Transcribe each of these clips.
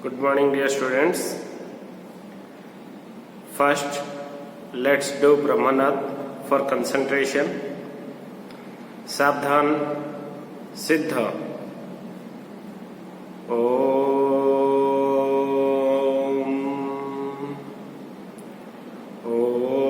Good morning, dear students. First, let's do Brahmanath for concentration. Sabdhan Siddha. Om. Om.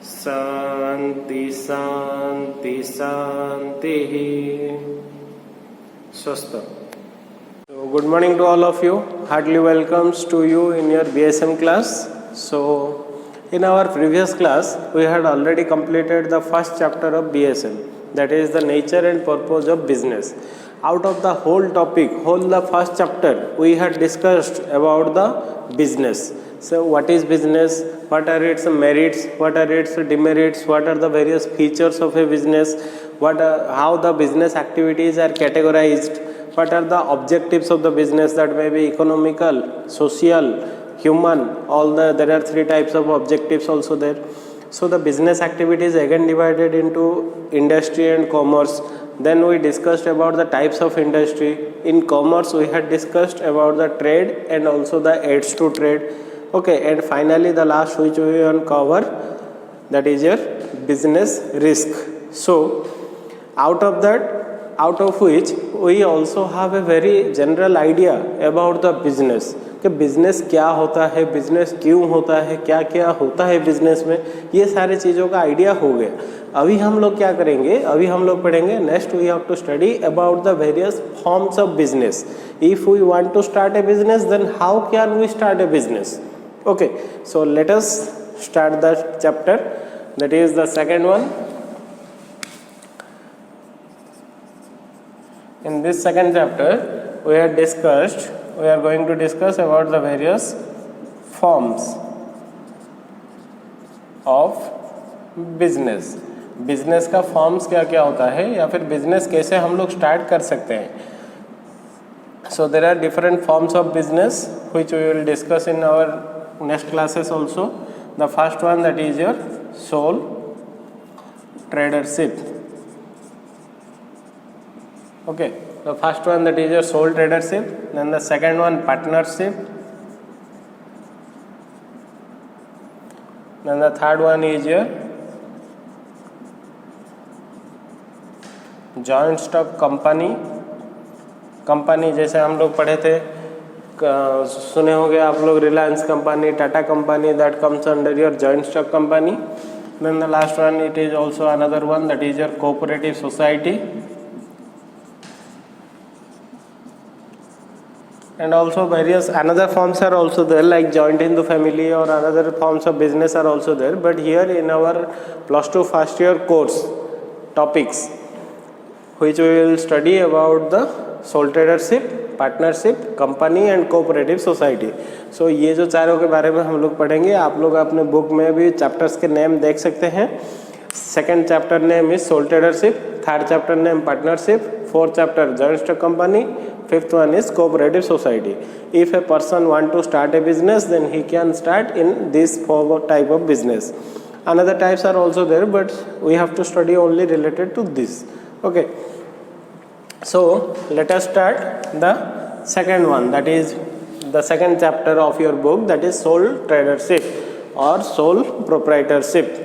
Santi, Santi, Santi. Swastha. So, good morning to all of you. Heartily welcomes to you in your BSM class. So, in our previous class, we had already completed the first chapter of BSM, that is the nature and purpose of business. Out of the whole topic, the first chapter, we had discussed about the business. So, what is business? What are its merits? What are its demerits? What are the various features of a business? How the business activities are categorized? What are the objectives of the business? That may be economical, social, human. There are three types of objectives also there. So the business activities again divided into industry and commerce. Then we discussed about the types of industry. In commerce, we had discussed about the trade and also the aids to trade. Okay, and finally the last which we will cover, that is your business risk. So out of which we also have a very general idea about the business कि business क्या होता है, business क्यों होता है, क्या क्या होता है बिजनेस में, ये सारी चीज़ों का आइडिया हो गया. अभी हम लोग क्या करेंगे, अभी हम लोग पढ़ेंगे next we have to study about the various forms of business. If we want to start a business then how can we start a business. Okay, so let us start the chapter, that is the second one. In this second chapter, we are going to discuss about the various forms of business. Business का forms क्या क्या होता है या फिर business कैसे हम लोग स्टार्ट कर सकते हैं. So there are different forms of business which we will discuss in our next classes also. The first one, that is your sole tradership. Okay, the first one, that is your sole tradership. Then the second one, partnership. Then the third one is your joint stock company. Company जैसे हम लोग पढ़े थे, सुने होंगे आप लोग, Reliance company, Tata company, that comes under your joint stock company. Then the last one, it is also another one, that is your cooperative society. And also various another forms are also there, like joint Hindu family or another forms of business are also there. But here in our plus 2 first year course topics, which we will study about the sole tradership, partnership, company and cooperative society. So ये जो चारों के बारे में हम लोग पढ़ेंगे, आप लोग अपने बुक में भी चैप्टर्स के नेम देख सकते हैं. Second chapter name is sole tradership, third chapter name partnership, fourth chapter joint stock company, fifth one is cooperative society. If a person want to start a business, then he can start in this type of business. Another types are also there, but we have to study only related to this. Okay, so let us start the second one, that is the second chapter of your book, that is sole tradership or sole proprietorship.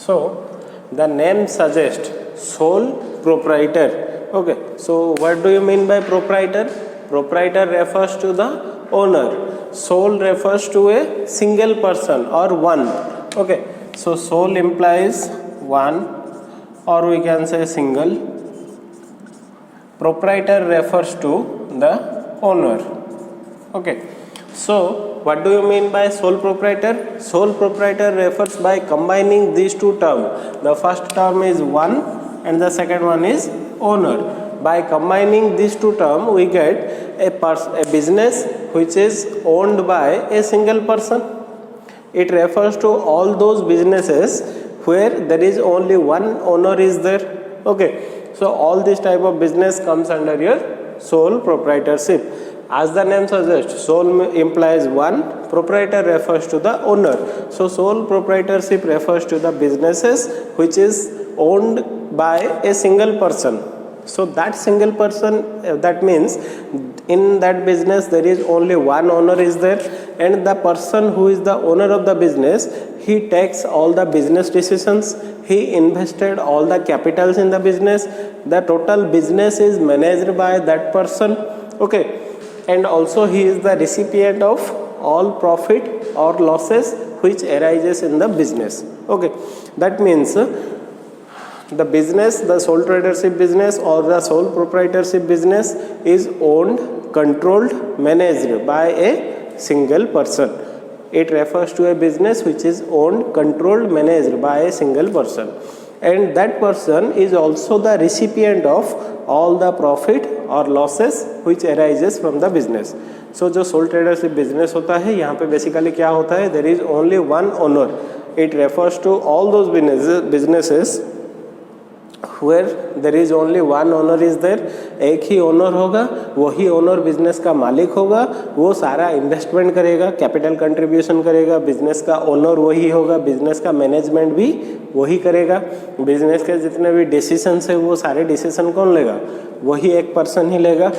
So the name suggests sole proprietor. Okay, so what do you mean by proprietor? Proprietor refers to the owner. Sole refers to a single person or one. Okay, so sole implies one, or we can say single. Proprietor refers to the owner. Okay, so what do you mean by sole proprietor? Sole proprietor refers by combining these two terms. The first term is one and the second one is owner. By combining these two terms, we get a business which is owned by a single person. It refers to all those businesses where there is only one owner is there. Okay, so all this type of business comes under your sole proprietorship. As the name suggests, sole implies one, proprietor refers to the owner. So sole proprietorship refers to the businesses which is owned by a single person. So that single person, that means in that business there is only one owner is there, and the person who is the owner of the business, he takes all the business decisions, he invested all the capitals in the business, the total business is managed by that person. Okay, and also he is the recipient of all profit or losses which arises in the business. Okay, that means the business, the sole tradership business or the sole proprietorship business is owned, controlled, managed by a single person. It refers to a business which is owned, controlled, managed by a single person, and that person is also the recipient of all the profit or losses which arises from the business. So जो sole tradership business होता है, यहाँ पे basically क्या होता है, there is only one owner. It refers to all those businesses where there is only one owner is there. एक ही ओनर होगा, वही ओनर बिजनेस का मालिक होगा, वो सारा इन्वेस्टमेंट करेगा, कैपिटल कंट्रीब्यूशन करेगा, बिजनेस का ओनर वही होगा, बिजनेस का मैनेजमेंट भी वही करेगा, बिजनेस के जितने भी डिसीजंस है वो सारे डिसीजन कौन लेगा, वही एक पर्सन ही लेगा,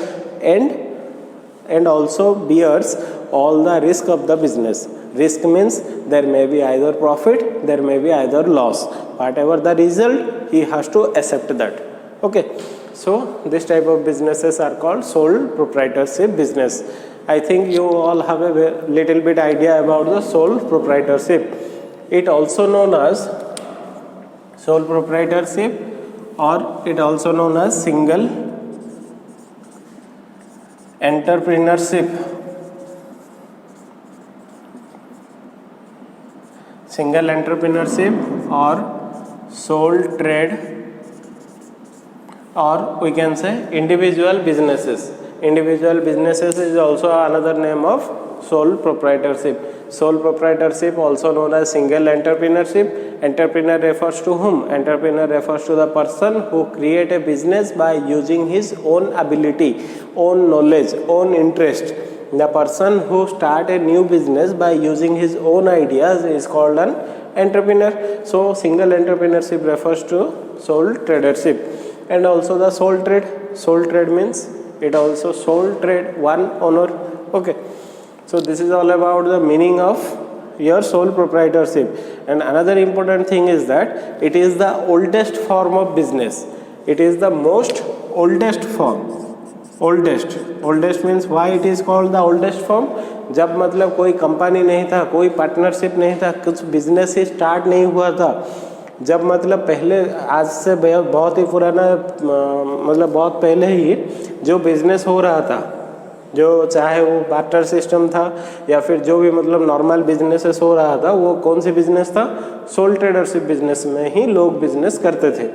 and also bears all the risk of the business. Risk means there may be either profit, there may be either loss. Whatever the result, he has to accept that. Okay, so this type of businesses are called sole proprietorship business. I think you all have a little bit idea about the sole proprietorship. It also known as sole proprietorship, or it also known as single entrepreneurship. Single entrepreneurship or sole trade, or we can say individual businesses. Individual businesses is also another name of sole proprietorship. Sole proprietorship also known as single entrepreneurship. Entrepreneur refers to whom? Entrepreneur refers to the person who create a business by using his own ability, own knowledge, own interest. The person who start a new business by using his own ideas is called an entrepreneur. So single entrepreneurship refers to sole tradership. And also the sole trade. Sole trade means it also sole trade, one owner. Okay, so this is all about the meaning of your sole proprietorship. And another important thing is that it is the oldest form of business. It is the most oldest form. Oldest means why it is called the oldest form. जब मतलब कोई company नहीं था, कोई partnership नहीं था, कुछ business ही start नहीं हुआ था, जब मतलब पहले आज से बहुत ही पुराना मतलब बहुत पहले ही जो बिजनेस हो रहा था, जो चाहे वो बार्टर सिस्टम था या फिर जो भी मतलब नॉर्मल बिजनेसेस हो रहा था, वो कौन सी बिजनेस था? सोल ट्रेडरशिप बिजनेस में ही लोग बिजनेस करते थे.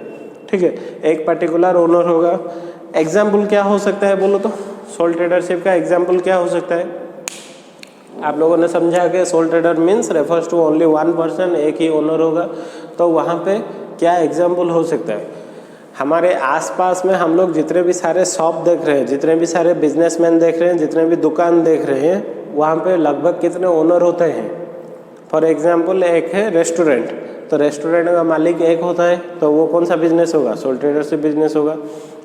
ठीक है, एक पर्टिकुलर ओनर होगा. एग्जाम्पल क्या हो सकता है बोलो तो? सोल ट्रेडरशिप का एग्जाम्पल क्या हो सकता है? आप लोगों ने समझा कि sole trader means refers to only one person, एक ही ओनर होगा. तो वहाँ पे क्या एग्जाम्पल हो सकता है? हमारे आसपास में हम लोग जितने भी सारे शॉप देख रहे हैं, जितने भी सारे बिजनेसमैन देख रहे हैं, जितने भी दुकान देख रहे हैं, वहाँ पे लगभग कितने ओनर होते हैं? फॉर एग्जाम्पल एक है रेस्टोरेंट, तो रेस्टोरेंट का मालिक एक होता है, तो वो कौन सा बिजनेस होगा? सोल ट्रेडरशिप बिजनेस होगा.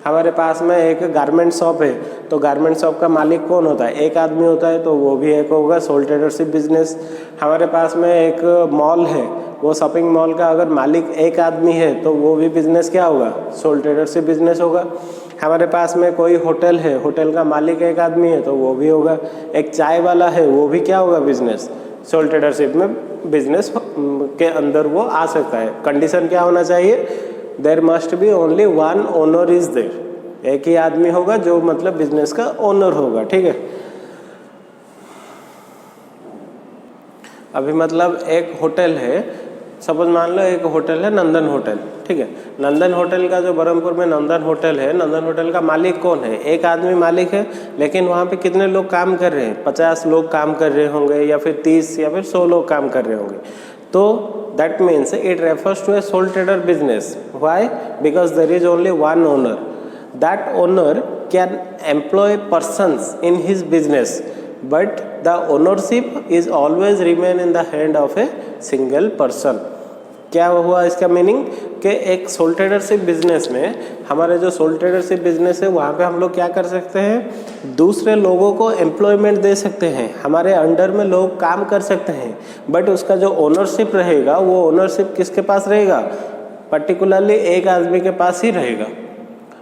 हमारे पास में एक गारमेंट शॉप है, तो गारमेंट शॉप का मालिक कौन होता है? एक आदमी होता है, तो वो भी एक होगा सोल ट्रेडरशिप बिजनेस. हमारे पास में एक मॉल है, वो शॉपिंग मॉल का अगर मालिक एक आदमी है, तो वो भी बिजनेस क्या होगा? सोल ट्रेडरशिप बिजनेस होगा. हमारे पास में कोई होटल है, होटल का मालिक एक आदमी है, तो वो भी होगा. एक चाय वाला है, वो भी क्या होगा? बिजनेस. सोल ट्रेडरशिप में बिजनेस के अंदर वो आ सकता है. कंडीशन क्या होना चाहिए? There must be only one owner is there. एक ही आदमी होगा जो मतलब बिजनेस का ओनर होगा. ठीक है, अभी मतलब एक होटल है, सपोज मान लो एक होटल है नंदन होटल. ठीक है, नंदन होटल का जो बरहमपुर में नंदन होटल है, नंदन होटल का मालिक कौन है? एक आदमी मालिक है, लेकिन वहाँ पे कितने लोग काम कर रहे हैं? 50 लोग काम कर रहे होंगे, या फिर 30 या फिर 100 लोग काम कर रहे होंगे. तो that means it refers to a sole trader business. Why? Because there is only one owner. That owner can employ persons in his business, but the ownership is always remain in the hand of a single person. क्या हुआ इसका meaning कि एक soul tradership business में, हमारे जो soul tradership business है वहाँ पे हम लोग क्या कर सकते हैं, दूसरे लोगों को एम्प्लॉयमेंट दे सकते हैं, हमारे अंडर में लोग काम कर सकते हैं, बट उसका जो ओनरशिप रहेगा वो ओनरशिप किसके पास रहेगा, पर्टिकुलरली एक आदमी के पास ही रहेगा.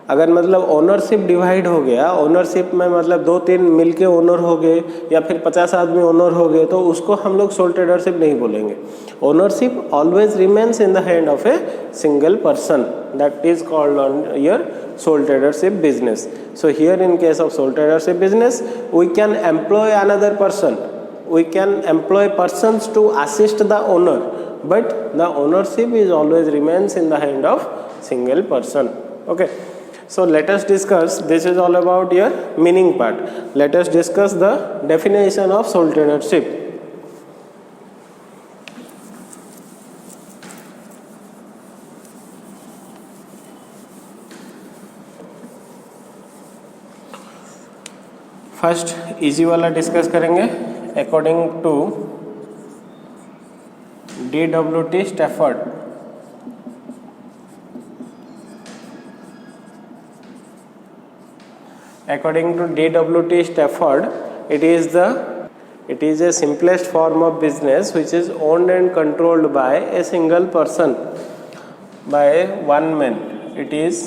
अगर मतलब ओनरशिप डिवाइड हो गया, ओनरशिप में मतलब 2-3 मिलके ओनर हो गए या फिर 50 आदमी ओनर हो गए, तो उसको हम लोग सोल ट्रेडरशिप नहीं बोलेंगे. Ownership always remains in the hand of a single person, that is called on your sole tradership business. So here in case of sole tradership business we can employ another person, we can employ persons to assist the owner, but the ownership is always remains in the hand of single person. Okay, so let us discuss, this is all about your meaning part. Let us discuss the definition of sole tradership. First easy वाला discuss करेंगे. According to DWT Stafford, according to DWT Stafford, it is a simplest form of business which is owned and controlled by a single person, by one man. It is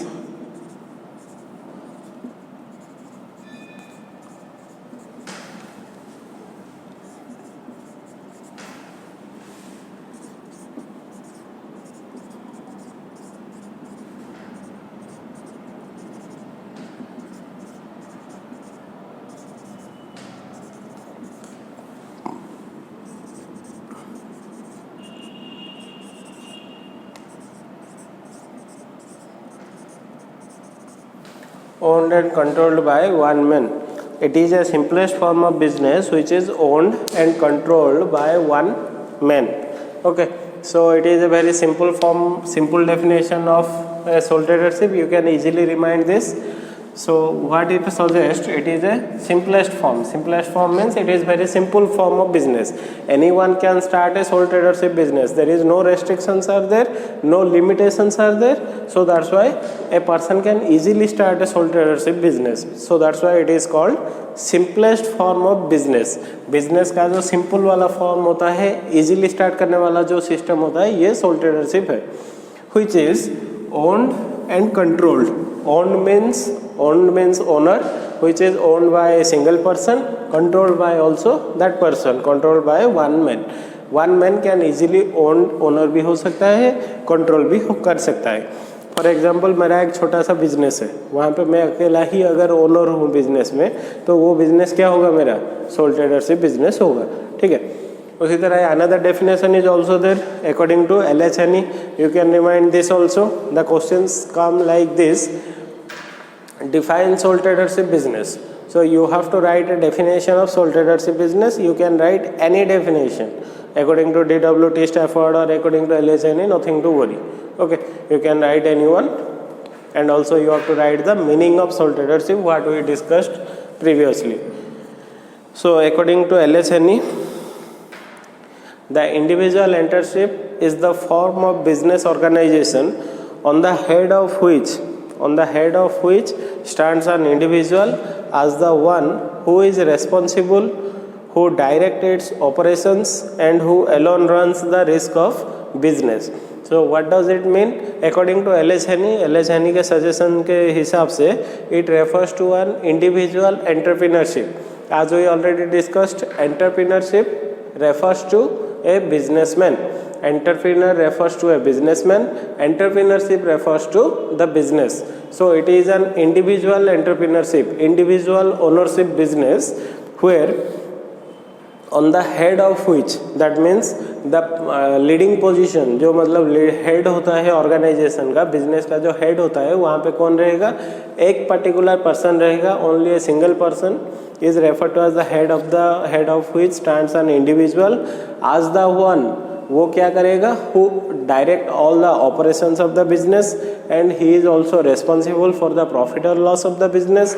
owned and controlled by one man. It is a simplest form of business which is owned and controlled by one man. Okay, so it is a very simple form, simple definition of sole tradership. You can easily remind this. So what it suggests, it is a simplest form. Simplest form means it is very simple form of business. Anyone can start a sole tradership business. There is no restrictions are there, no limitations are there. So that's why a person can easily start a sole tradership business. So that's why it is called simplest form of business. Business का जो simple वाला form होता है, easily start करने वाला जो system होता है, ये sole tradership है. Which is owned and controlled. Owned means owner, which is owned by a single person, controlled by also that person, controlled by one man. One man can easily owner भी हो सकता है, control भी कर सकता है. For example मेरा एक छोटा सा बिजनेस है, वहाँ पे मैं अकेला ही अगर ओनर हूँ बिजनेस में, तो वो बिजनेस क्या होगा, मेरा सोल ट्रेडरशिप बिजनेस होगा. ठीक है. उसी तरह another definition is also there according to LHNE. You can remind this also. The questions come like this: define sole tradership business. So you have to write a definition of sole tradership business. You can write any definition according to DWT Stafford or according to LHNE, nothing to worry. Okay, you can write anyone, and also you have to write the meaning of sole tradership, what we discussed previously. So according to LHNE, the individual enterprise is the form of business organization on the head of which stands an individual as the one who is responsible, who directs its operations, and who alone runs the risk of business. So what does it mean? According to LHNE के suggestion के हिसाब से it refers to an individual entrepreneurship. As we already discussed, entrepreneurship refers to a businessman. Entrepreneur refers to a businessman. Entrepreneurship refers to the business. So it is an individual entrepreneurship, individual ownership business, where on the head of which, that means the leading position, जो मतलब head होता है organisation का, business का जो head होता है, वहाँ पे कौन रहेगा, एक पर्टिकुलर पर्सन रहेगा. Only A single person is referred to as the head of which stands an individual as the one वो क्या करेगा, who direct all the operations of the business and he is also responsible for the profit और loss of the business.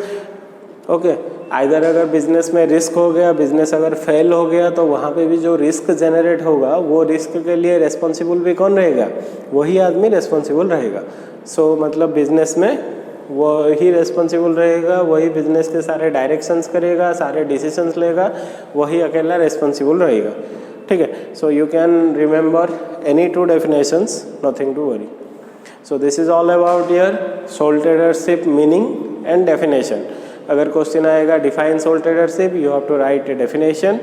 Okay, either अगर business में risk हो गया, business अगर fail हो गया, तो वहाँ पे भी जो रिस्क जनरेट होगा वो रिस्क के लिए रेस्पॉन्सिबल भी कौन रहेगा, वही आदमी रेस्पॉन्सिबल रहेगा। सो मतलब बिजनेस में वही रेस्पॉन्सिबल रहेगा, वही बिजनेस के सारे डायरेक्शंस करेगा, सारे डिसीजंस लेगा, वही अकेला रेस्पॉन्सिबल रहेगा। ठीक है, so you can remember any two definitions, nothing to worry. So this is all about your sole tradership meaning and definition. अगर क्वेश्चन आएगा define sole tradership, you have to write a definition,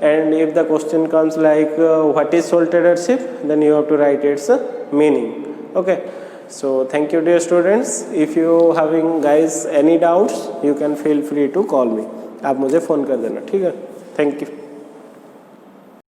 and if the question comes like what is sole tradership, then you have to write its meaning. Okay, so thank you dear students. If you having guys any doubts, you can feel free to call me. आप मुझे phone कर देना, ठीक है? Thank you.